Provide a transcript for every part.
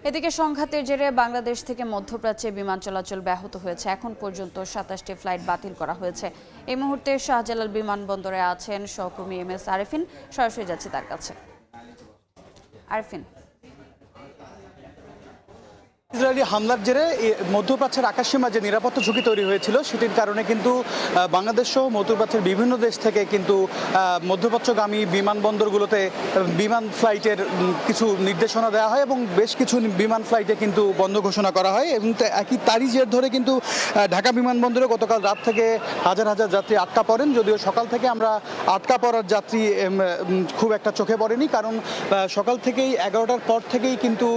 এদিকে সংঘাতের জেরে বাংলাদেশ থেকে মধ্যপ্রাচ্যে বিমান চলাচল ব্যাহত হয়েছে। এখন পর্যন্ত ২৭টি ফ্লাইট বাতিল করা হয়েছে। এই মুহূর্তে শাহজালাল বিমানবন্দরে আছেন সহকর্মী এম এস আরেফিন। সরাসরি যাচ্ছি তার কাছে। আরেফিন, ইসরায়েলি হামলার জেরে মধ্যপ্রাচ্যের আকাশসীমা যে নিরাপত্তা ঝুঁকি তৈরি হয়েছিল সেটির কারণে কিন্তু বাংলাদেশ সহ মধ্যপ্রাচ্যের বিভিন্ন দেশ থেকে কিন্তু মধ্যপ্রাচ্যগামী বিমানবন্দরগুলোতে বিমান ফ্লাইটের কিছু নির্দেশনা দেওয়া হয় এবং বেশ কিছু বিমান ফ্লাইটে কিন্তু বন্ধ ঘোষণা করা হয়। এবং একই তারই জের ধরে কিন্তু ঢাকা বিমানবন্দরে গতকাল রাত থেকে হাজার হাজার যাত্রী আটকা পড়েন। যদিও সকাল থেকে আমরা আটকা পড়ার যাত্রী খুব একটা চোখে পড়েনি, কারণ সকাল থেকেই 11টার পর থেকেই কিন্তু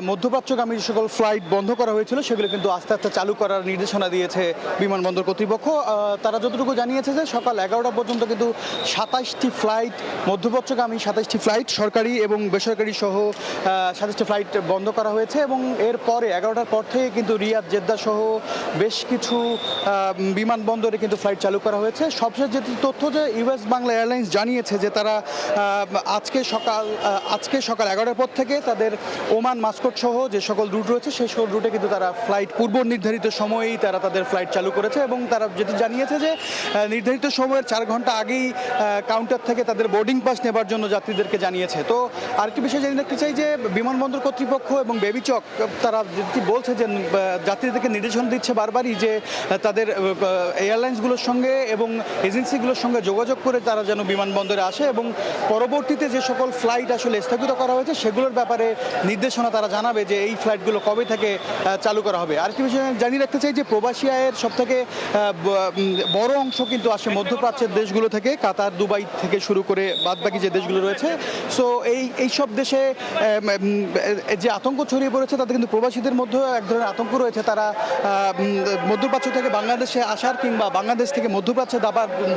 মধ্যপ্রাচ্যগামী সকল ফ্লাইট বন্ধ করা হয়েছিল সেগুলো কিন্তু আস্তে আস্তে চালু করার নির্দেশনা দিয়েছে বিমানবন্দর কর্তৃপক্ষ। তারা যতটুকু জানিয়েছে যে সকাল 11টা পর্যন্ত কিন্তু 27টি ফ্লাইট মধ্যপ্রাচ্যগামী 27টি ফ্লাইট সরকারি এবং বেসরকারি সহ 27টি ফ্লাইট বন্ধ করা হয়েছে। এবং এরপরে 11টার পর থেকে কিন্তু রিয়াদ, জেদ্দা সহ বেশ কিছু বিমানবন্দরে কিন্তু ফ্লাইট চালু করা হয়েছে। সবশেষ যেটি তথ্য যে ইউএস বাংলা এয়ারলাইন্স জানিয়েছে যে তারা আজকে সকাল 11টার পর থেকে তাদের ওমান, মাস্কট সহ যে সকল রুট রয়েছে সেই সকল রুটে কিন্তু তারা ফ্লাইট পূর্ব নির্ধারিত সময়েই তারা তাদের ফ্লাইট চালু করেছে। এবং তারা যেটি জানিয়েছে যে নির্ধারিত সময়ের 4 ঘন্টা আগেই কাউন্টার থেকে তাদের বোর্ডিং পাস নেবার জন্য যাত্রীদেরকে জানিয়েছে। তো আরেকটি বিষয় জানিয়ে রাখতে চাই যে বিমানবন্দর কর্তৃপক্ষ এবং বেবিচক তারা যেটি বলছে যে যাত্রীদেরকে নির্দেশনা দিচ্ছে বারবারই যে তাদের এয়ারলাইন্সগুলোর সঙ্গে এবং এজেন্সিগুলোর সঙ্গে যোগাযোগ করে তারা যেন বিমানবন্দরে আসে এবং পরবর্তীতে যে সকল ফ্লাইট আসলে স্থগিত করা হয়েছে সেগুলোর ব্যাপারে নির্দেশনা তারা জানাবে যে এই ফ্লাইটগুলো কবে থেকে চালু করা হবে। আরেকটি বিষয় জানিয়ে রাখতে চাই যে প্রবাসী আয়ের সবথেকে বড় অংশ কিন্তু আসে মধ্যপ্রাচ্যের দেশগুলো থেকে, কাতার, দুবাই থেকে শুরু করে বাদবাকি যে দেশগুলো রয়েছে। সো এই সব দেশে যে আতঙ্ক ছড়িয়ে পড়েছে তাতে কিন্তু প্রবাসীদের মধ্যেও এক ধরনের আতঙ্ক রয়েছে। তারা মধ্যপ্রাচ্য থেকে বাংলাদেশে আসার কিংবা বাংলাদেশ থেকে মধ্যপ্রাচ্যে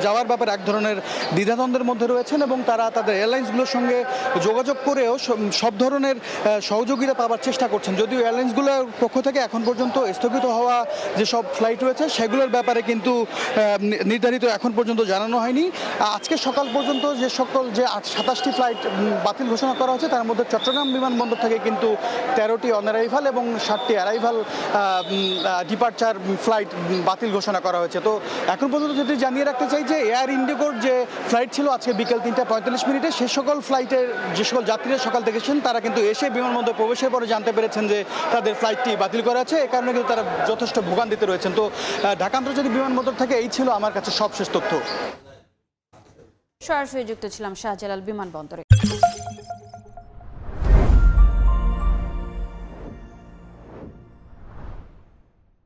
যাওয়ার ব্যাপারে এক ধরনের দ্বিধাদ্বন্দ্বের মধ্যে রয়েছেন এবং তারা তাদের এয়ারলাইন্সগুলোর সঙ্গে যোগাযোগ করেও সব ধরনের সহযোগিতা পাওয়ার চেষ্টা করছেন। যদিও এয়ারলাইন্সগুলোর পক্ষ থেকে এখন পর্যন্ত স্থগিত হওয়া যে সব ফ্লাইট রয়েছে সেগুলোর ব্যাপারে কিন্তু নির্ধারিত এখন পর্যন্ত জানানো হয়নি। আজকে সকাল পর্যন্ত যে 27টি ফ্লাইট বাতিল ঘোষণা করা হয়েছে তার মধ্যে চট্টগ্রাম বিমানবন্দর থেকে কিন্তু 13টি অন অ্যারাইভাল এবং 7টি অ্যারাইভাল ডিপার্চার ফ্লাইট বাতিল ঘোষণা করা হয়েছে। তো এখন পর্যন্ত যদি জানিয়ে রাখতে চাই যে এয়ার ইন্ডিগোর যে ফ্লাইট ছিল আজকে বিকেল 3:45 সে সকল ফ্লাইটের যে সকল যাত্রীরা সকাল থেকে এসেছেন তারা কিন্তু এসে বিমানবন্দর প্রবেশের পরে জানতে পেরেছেন যে তাদের ফ্লাইটটি বাতিল করা আছে। এ কারণে কিন্তু তারা যথেষ্ট ভোগান্তিতে রয়েছেন। তো ঢাকা আন্তর্জাতিক বিমানবন্দর থেকে এই ছিল আমার কাছে সবশেষ তথ্য। সরাসরি যুক্ত ছিলাম শাহজালাল বিমানবন্দরে।